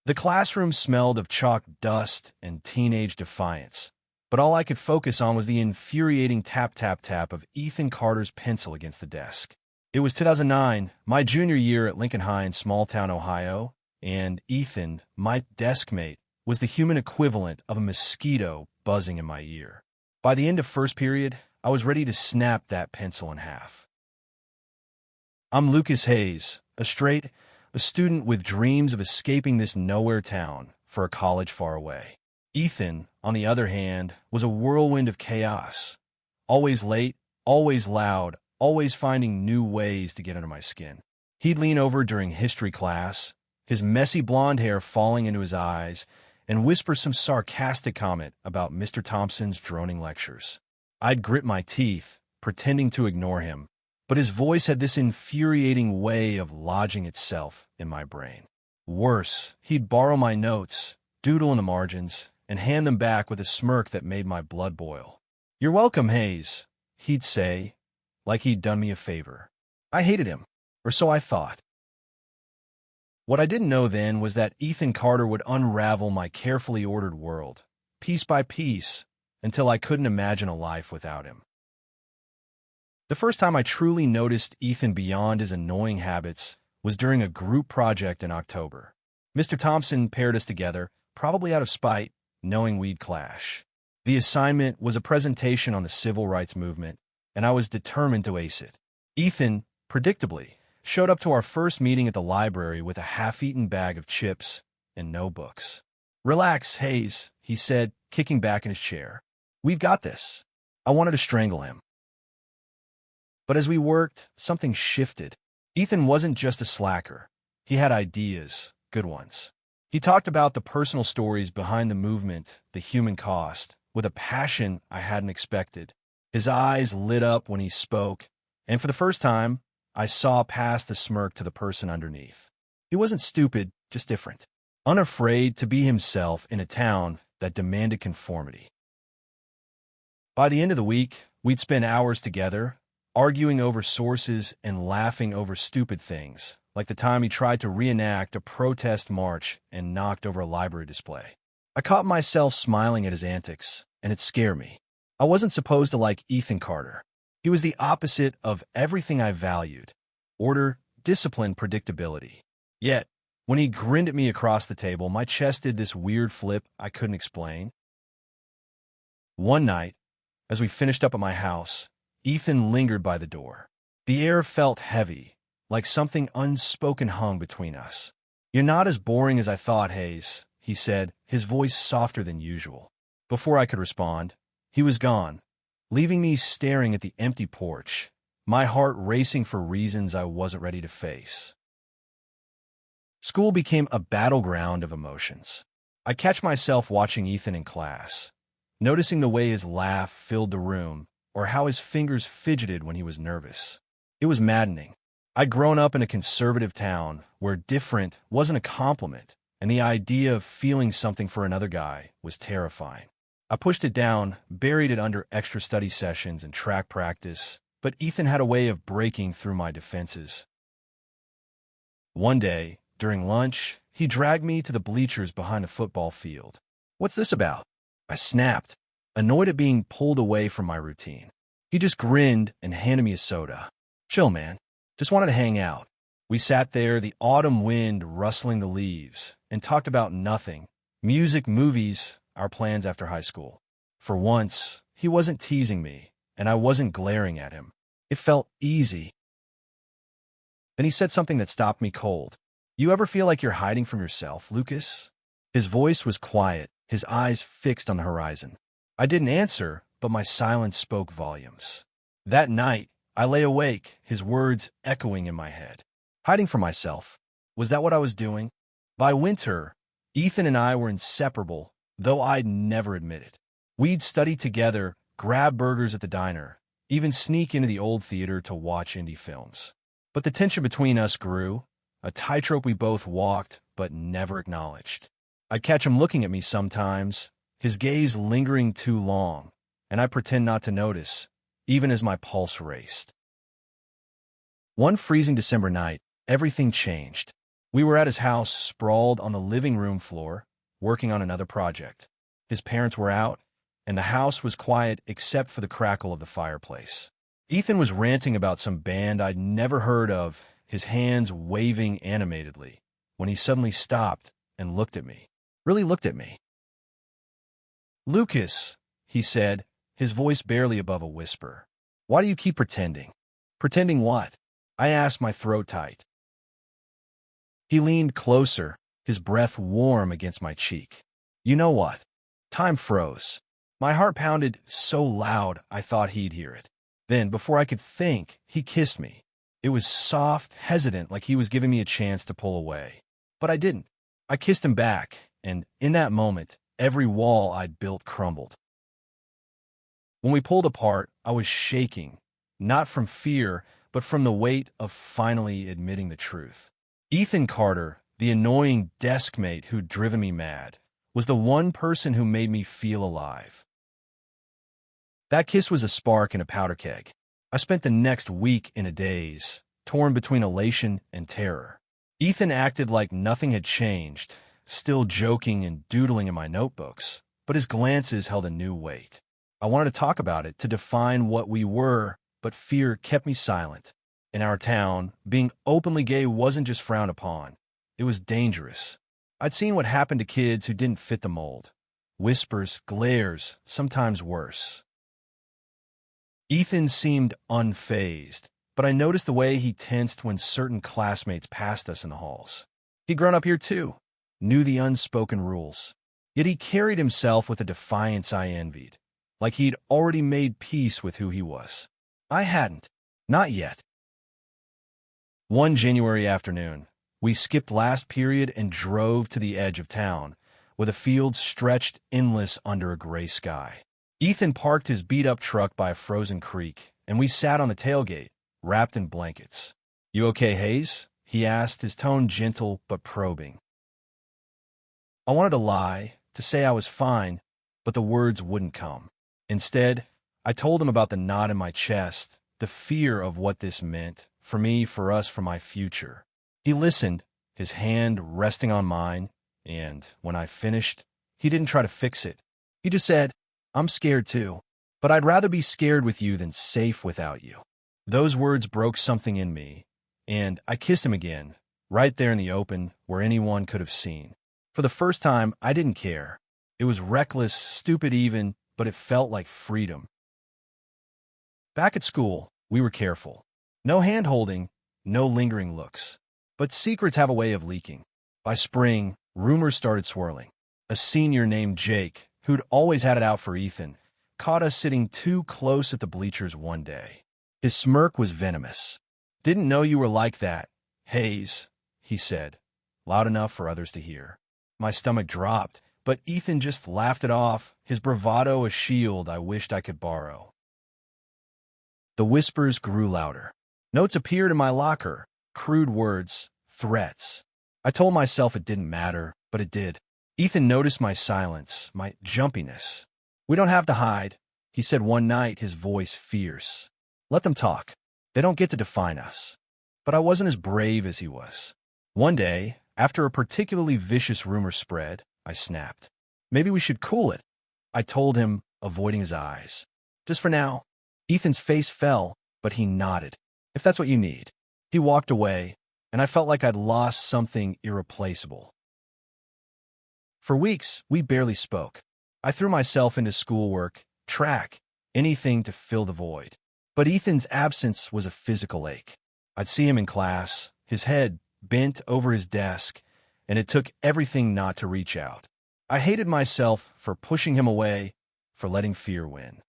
The classroom smelled of chalk dust and teenage defiance, but all I could focus on was the infuriating tap-tap-tap of Ethan Carter's pencil against the desk. It was 2009, my junior year at Lincoln High in small-town Ohio, and Ethan, my desk mate, was the human equivalent of a mosquito buzzing in my ear. By the end of first period, I was ready to snap that pencil in half. I'm Lucas Hayes, a student with dreams of escaping this nowhere town for a college far away. Ethan, on the other hand, was a whirlwind of chaos. Always late, always loud, always finding new ways to get under my skin. He'd lean over during history class, his messy blonde hair falling into his eyes, and whisper some sarcastic comment about Mr. Thompson's droning lectures. I'd grit my teeth, pretending to ignore him, but his voice had this infuriating way of lodging itself in my brain. Worse, he'd borrow my notes, doodle in the margins, and hand them back with a smirk that made my blood boil. "You're welcome, Hayes," he'd say, like he'd done me a favor. I hated him, or so I thought. What I didn't know then was that Ethan Carter would unravel my carefully ordered world, piece by piece, until I couldn't imagine a life without him. The first time I truly noticed Ethan beyond his annoying habits was during a group project in October. Mr. Thompson paired us together, probably out of spite, knowing we'd clash. The assignment was a presentation on the civil rights movement, and I was determined to ace it. Ethan, predictably, showed up to our first meeting at the library with a half-eaten bag of chips and no books. "Relax, Hayes," he said, kicking back in his chair. "We've got this." I wanted to strangle him. But as we worked, something shifted. Ethan wasn't just a slacker. He had ideas, good ones. He talked about the personal stories behind the movement, the human cost, with a passion I hadn't expected. His eyes lit up when he spoke, and for the first time, I saw past the smirk to the person underneath. He wasn't stupid, just different. Unafraid to be himself in a town that demanded conformity. By the end of the week, we'd spend hours together, arguing over sources and laughing over stupid things, like the time he tried to reenact a protest march and knocked over a library display. I caught myself smiling at his antics, and it scared me. I wasn't supposed to like Ethan Carter. He was the opposite of everything I valued: order, discipline, predictability. Yet, when he grinned at me across the table, my chest did this weird flip I couldn't explain. One night, as we finished up at my house, Ethan lingered by the door. The air felt heavy, like something unspoken hung between us. "You're not as boring as I thought, Hayes," he said, his voice softer than usual. Before I could respond, he was gone, leaving me staring at the empty porch, my heart racing for reasons I wasn't ready to face. School became a battleground of emotions. I catch myself watching Ethan in class, noticing the way his laugh filled the room, or how his fingers fidgeted when he was nervous. It was maddening. I'd grown up in a conservative town where different wasn't a compliment, and the idea of feeling something for another guy was terrifying. I pushed it down, buried it under extra study sessions and track practice, but Ethan had a way of breaking through my defenses. One day, during lunch, he dragged me to the bleachers behind the football field. "What's this about?" I snapped, annoyed at being pulled away from my routine. He just grinned and handed me a soda. "Chill, man. Just wanted to hang out." We sat there, the autumn wind rustling the leaves, and talked about nothing: music, movies, our plans after high school. For once, he wasn't teasing me, and I wasn't glaring at him. It felt easy. Then he said something that stopped me cold. "You ever feel like you're hiding from yourself, Lucas?" His voice was quiet, his eyes fixed on the horizon. I didn't answer, but my silence spoke volumes. That night, I lay awake, his words echoing in my head. Hiding from myself. Was that what I was doing? By winter, Ethan and I were inseparable, though I'd never admit it. We'd study together, grab burgers at the diner, even sneak into the old theater to watch indie films. But the tension between us grew, a tightrope we both walked but never acknowledged. I'd catch him looking at me sometimes, his gaze lingering too long, and I'd pretend not to notice, even as my pulse raced. One freezing December night, everything changed. We were at his house, sprawled on the living room floor, working on another project. His parents were out, and the house was quiet except for the crackle of the fireplace. Ethan was ranting about some band I'd never heard of, his hands waving animatedly, when he suddenly stopped and looked at me. Really looked at me. "Lucas," he said, his voice barely above a whisper. "Why do you keep pretending?" "Pretending what?" I asked, my throat tight. He leaned closer, his breath warm against my cheek. You know what? Time froze. My heart pounded so loud I thought he'd hear it. Then, before I could think, he kissed me. It was soft, hesitant, like he was giving me a chance to pull away. But I didn't. I kissed him back, and in that moment, every wall I'd built crumbled. When we pulled apart, I was shaking, not from fear, but from the weight of finally admitting the truth. Ethan Carter, the annoying desk mate who'd driven me mad, was the one person who made me feel alive. That kiss was a spark in a powder keg. I spent the next week in a daze, torn between elation and terror. Ethan acted like nothing had changed, still joking and doodling in my notebooks, but his glances held a new weight. I wanted to talk about it, to define what we were, but fear kept me silent. In our town, being openly gay wasn't just frowned upon. It was dangerous. I'd seen what happened to kids who didn't fit the mold. Whispers, glares, sometimes worse. Ethan seemed unfazed, but I noticed the way he tensed when certain classmates passed us in the halls. He'd grown up here too, knew the unspoken rules. Yet he carried himself with a defiance I envied, like he'd already made peace with who he was. I hadn't. Not yet. One January afternoon, we skipped last period and drove to the edge of town, where the fields stretched endless under a gray sky. Ethan parked his beat-up truck by a frozen creek, and we sat on the tailgate, wrapped in blankets. "You okay, Hayes?" he asked, his tone gentle but probing. I wanted to lie, to say I was fine, but the words wouldn't come. Instead, I told him about the knot in my chest, the fear of what this meant, for me, for us, for my future. He listened, his hand resting on mine, and when I finished, he didn't try to fix it. He just said, "I'm scared too, but I'd rather be scared with you than safe without you." Those words broke something in me, and I kissed him again, right there in the open, where anyone could have seen. For the first time, I didn't care. It was reckless, stupid even, but it felt like freedom. Back at school, we were careful. No hand-holding, no lingering looks. But secrets have a way of leaking. By spring, rumors started swirling. A senior named Jake, who'd always had it out for Ethan, caught us sitting too close at the bleachers one day. His smirk was venomous. "Didn't know you were like that, Hayes," he said, loud enough for others to hear. My stomach dropped, but Ethan just laughed it off, his bravado a shield I wished I could borrow. The whispers grew louder. Notes appeared in my locker, crude words, threats. I told myself it didn't matter, but it did. Ethan noticed my silence, my jumpiness. "We don't have to hide," he said one night, his voice fierce. "Let them talk. They don't get to define us." But I wasn't as brave as he was. One day, after a particularly vicious rumor spread, I snapped. "Maybe we should cool it," I told him, avoiding his eyes. "Just for now." Ethan's face fell, but he nodded. "If that's what you need." He walked away, and I felt like I'd lost something irreplaceable. For weeks, we barely spoke. I threw myself into schoolwork, track, anything to fill the void. But Ethan's absence was a physical ache. I'd see him in class, his head bent over his desk, and it took everything not to reach out. I hated myself for pushing him away, for letting fear win.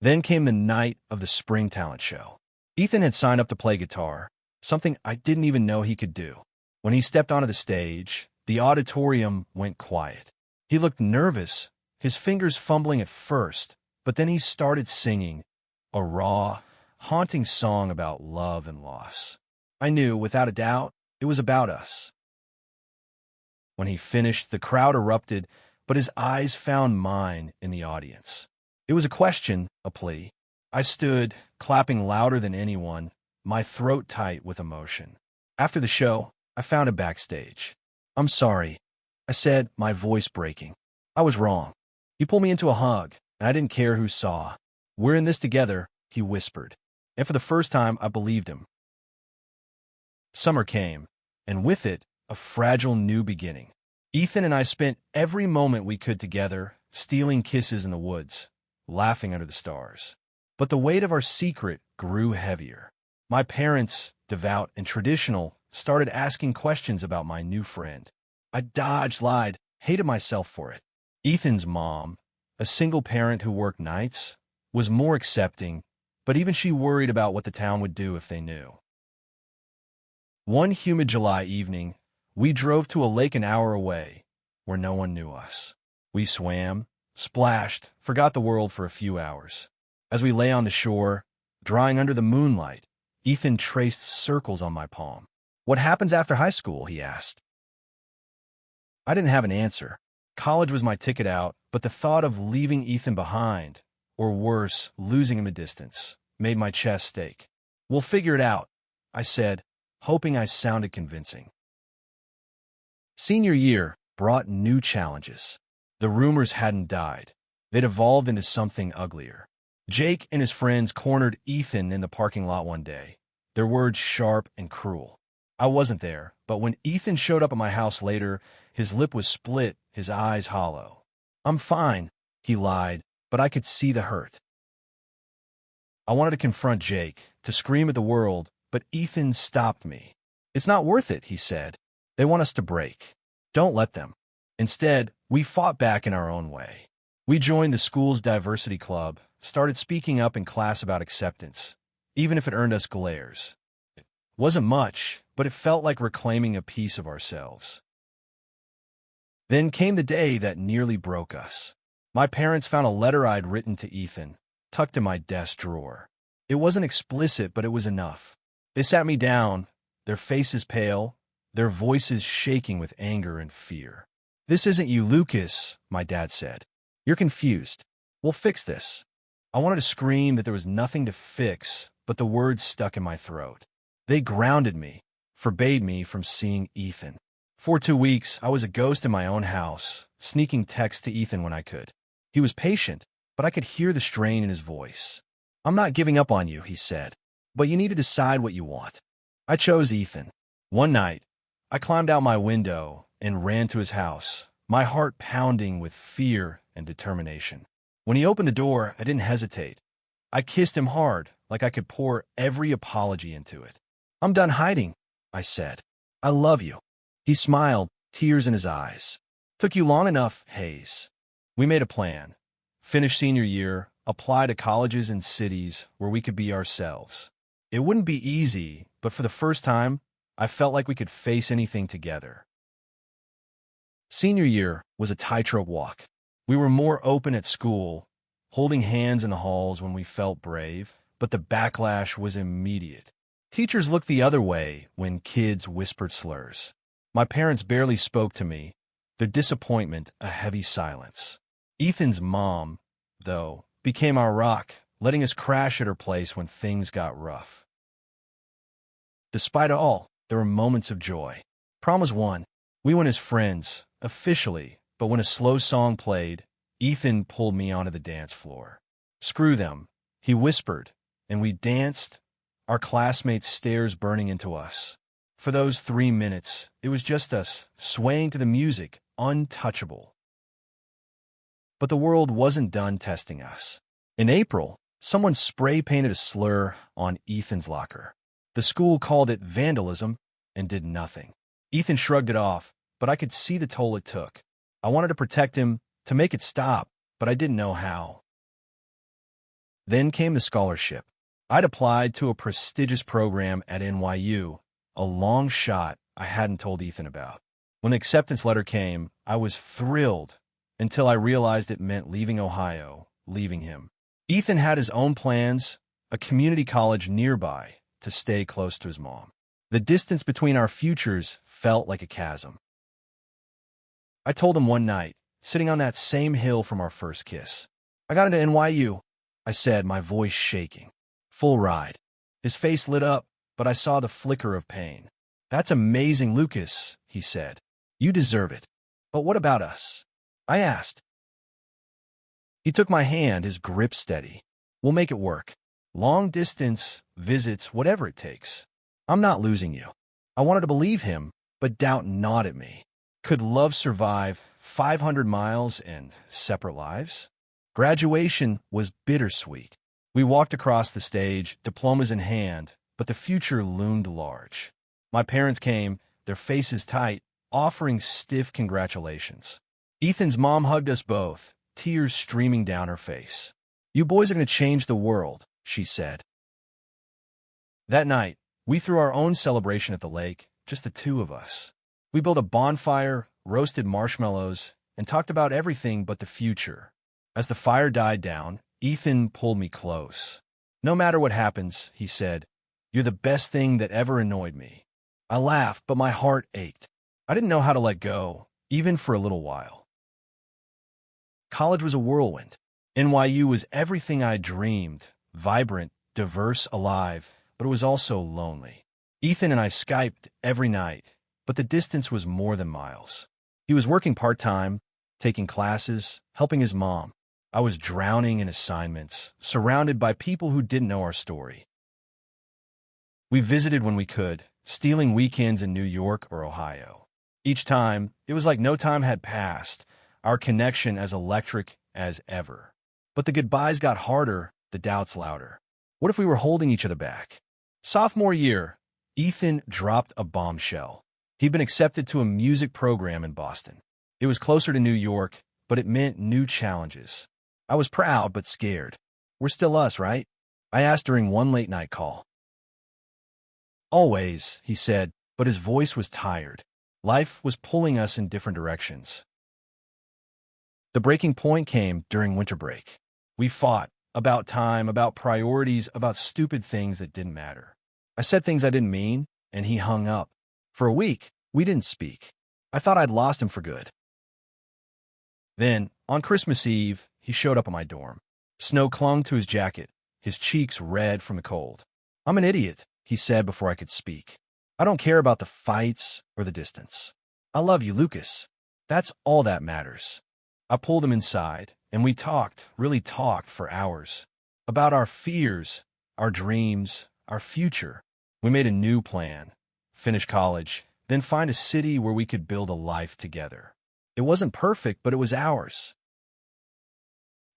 Then came the night of the spring talent show. Ethan had signed up to play guitar, something I didn't even know he could do. When he stepped onto the stage, the auditorium went quiet. He looked nervous, his fingers fumbling at first, but then he started singing, a raw, haunting song about love and loss. I knew, without a doubt, it was about us. When he finished, the crowd erupted, but his eyes found mine in the audience. It was a question, a plea. I stood, clapping louder than anyone, my throat tight with emotion. After the show, I found him backstage. "I'm sorry," I said, my voice breaking. "I was wrong." He pulled me into a hug, and I didn't care who saw. "We're in this together," he whispered. And for the first time, I believed him. Summer came, and with it, a fragile new beginning. Ethan and I spent every moment we could together, stealing kisses in the woods, laughing under the stars. But the weight of our secret grew heavier. My parents, devout and traditional, started asking questions about my new friend. I dodged, lied, hated myself for it. Ethan's mom, a single parent who worked nights, was more accepting, but even she worried about what the town would do if they knew. One humid July evening, we drove to a lake an hour away, where no one knew us. We swam, splashed, forgot the world for a few hours. As we lay on the shore, drying under the moonlight, Ethan traced circles on my palm. "What happens after high school?" he asked. I didn't have an answer. College was my ticket out, but the thought of leaving Ethan behind, or worse, losing him a distance, made my chest stake. "We'll figure it out," I said, hoping I sounded convincing. Senior year brought new challenges. The rumors hadn't died. They'd evolved into something uglier. Jake and his friends cornered Ethan in the parking lot one day, their words sharp and cruel. I wasn't there, but when Ethan showed up at my house later, his lip was split, his eyes hollow. "I'm fine," he lied, but I could see the hurt. I wanted to confront Jake, to scream at the world, but Ethan stopped me. "It's not worth it," he said. "They want us to break. Don't let them." Instead, we fought back in our own way. We joined the school's diversity club, started speaking up in class about acceptance, even if it earned us glares. It wasn't much, but it felt like reclaiming a piece of ourselves. Then came the day that nearly broke us. My parents found a letter I'd written to Ethan, tucked in my desk drawer. It wasn't explicit, but it was enough. They sat me down, their faces pale, their voices shaking with anger and fear. "This isn't you, Lucas," my dad said. "You're confused. We'll fix this." I wanted to scream that there was nothing to fix, but the words stuck in my throat. They grounded me, forbade me from seeing Ethan. For 2 weeks, I was a ghost in my own house, sneaking texts to Ethan when I could. He was patient, but I could hear the strain in his voice. "I'm not giving up on you," he said, "but you need to decide what you want." I chose Ethan. One night, I climbed out my window and ran to his house, my heart pounding with fear and determination. When he opened the door, I didn't hesitate. I kissed him hard, like I could pour every apology into it. "I'm done hiding," I said. "I love you." He smiled, tears in his eyes. "Took you long enough, Hayes." We made a plan. Finish senior year, apply to colleges and cities where we could be ourselves. It wouldn't be easy, but for the first time, I felt like we could face anything together. Senior year was a tightrope walk. We were more open at school, holding hands in the halls when we felt brave, but the backlash was immediate. Teachers looked the other way when kids whispered slurs. My parents barely spoke to me, their disappointment a heavy silence. Ethan's mom, though, became our rock, letting us crash at her place when things got rough. Despite it all, there were moments of joy. Prom was one. We went as friends, officially, but when a slow song played, Ethan pulled me onto the dance floor. "Screw them," he whispered, and we danced, our classmates' stares burning into us. For those 3 minutes, it was just us, swaying to the music, untouchable. But the world wasn't done testing us. In April, someone spray-painted a slur on Ethan's locker. The school called it vandalism and did nothing. Ethan shrugged it off, but I could see the toll it took. I wanted to protect him, to make it stop, but I didn't know how. Then came the scholarship. I'd applied to a prestigious program at NYU, a long shot I hadn't told Ethan about. When the acceptance letter came, I was thrilled until I realized it meant leaving Ohio, leaving him. Ethan had his own plans, a community college nearby, to stay close to his mom. The distance between our futures felt like a chasm. I told him one night, sitting on that same hill from our first kiss. "I got into NYU," I said, my voice shaking. "Full ride." His face lit up, but I saw the flicker of pain. "That's amazing, Lucas," he said. "You deserve it. But what about us?" I asked. He took my hand, his grip steady. "We'll make it work. Long distance, visits, whatever it takes. I'm not losing you." I wanted to believe him, but doubt gnawed at me. Could love survive 500 miles and separate lives? Graduation was bittersweet. We walked across the stage, diplomas in hand, but the future loomed large. My parents came, their faces tight, offering stiff congratulations. Ethan's mom hugged us both, tears streaming down her face. "You boys are going to change the world," she said. That night, we threw our own celebration at the lake, just the two of us. We built a bonfire, roasted marshmallows, and talked about everything but the future. As the fire died down, Ethan pulled me close. "No matter what happens," he said, "you're the best thing that ever annoyed me." I laughed, but my heart ached. I didn't know how to let go, even for a little while. College was a whirlwind. NYU was everything I dreamed, vibrant, diverse, alive, but it was also lonely. Ethan and I Skyped every night, but the distance was more than miles. He was working part-time, taking classes, helping his mom. I was drowning in assignments, surrounded by people who didn't know our story. We visited when we could, stealing weekends in New York or Ohio. Each time, it was like no time had passed, our connection as electric as ever. But the goodbyes got harder, the doubts louder. What if we were holding each other back? Sophomore year, Ethan dropped a bombshell. He'd been accepted to a music program in Boston. It was closer to New York, but it meant new challenges. I was proud but scared. "We're still us, right?" I asked during one late-night call. "Always," he said, but his voice was tired. Life was pulling us in different directions. The breaking point came during winter break. We fought about time, about priorities, about stupid things that didn't matter. I said things I didn't mean, and he hung up. For a week, we didn't speak. I thought I'd lost him for good. Then, on Christmas Eve, he showed up at my dorm. Snow clung to his jacket, his cheeks red from the cold. "I'm an idiot," he said before I could speak. "I don't care about the fights or the distance. I love you, Lucas. That's all that matters." I pulled him inside, and we talked, really talked for hours. About our fears, our dreams, our future. We made a new plan. Finish college, then find a city where we could build a life together. It wasn't perfect, but it was ours.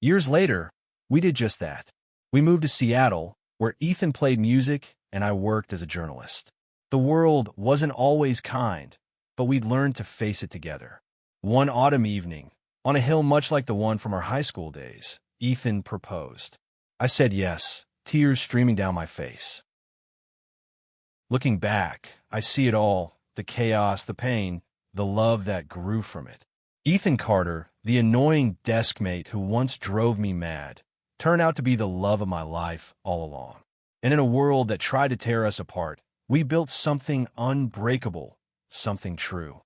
Years later, we did just that. We moved to Seattle, where Ethan played music and I worked as a journalist. The world wasn't always kind, but we'd learned to face it together. One autumn evening, on a hill much like the one from our high school days, Ethan proposed. I said yes, tears streaming down my face. Looking back, I see it all, the chaos, the pain, the love that grew from it. Ethan Carter, the annoying desk mate who once drove me mad, turned out to be the love of my life all along. And in a world that tried to tear us apart, we built something unbreakable, something true.